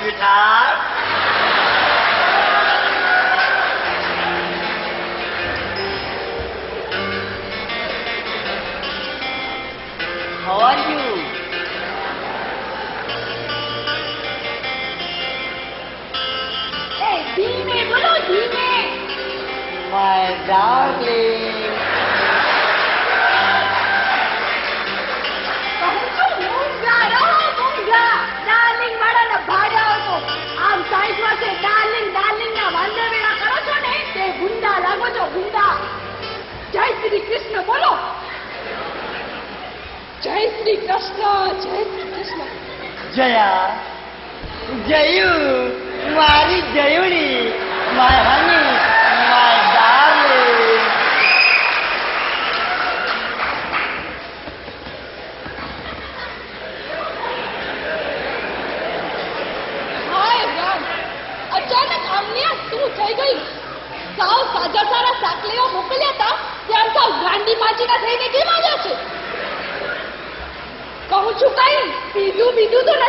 sweetheart. How are you? Hey, धीमे बोलो धीमे. My darling. કહું છું મૂંગા રહો મૂંગા. ડાર્લિંગ વાળાના ભાડા હતો. આમ સાઈડમાં છે ડાર્લિંગ ડાર્લિંગના વાંદે વેળા કરો છો ને તે ગુંડા લાગો છો ગુંડા. જય શ્રી કૃષ્ણ બોલો. જય શ્રી કૃષ્ણ જય શ્રી કૃષ્ણ. જયા જયું મારી જયુડી માય હની માય ડાર્લિંગ. હાય રામ, અચાનક આમન્યા શું થઈ ગયું? સાવ સાજા સારા સાકલીઓ મોકલ્યા હતા ત્યાં સાવ ગાંડી માજીના થઈને કેમ આવ્યા છે? કહું છું કઈ બીજું તો નથી.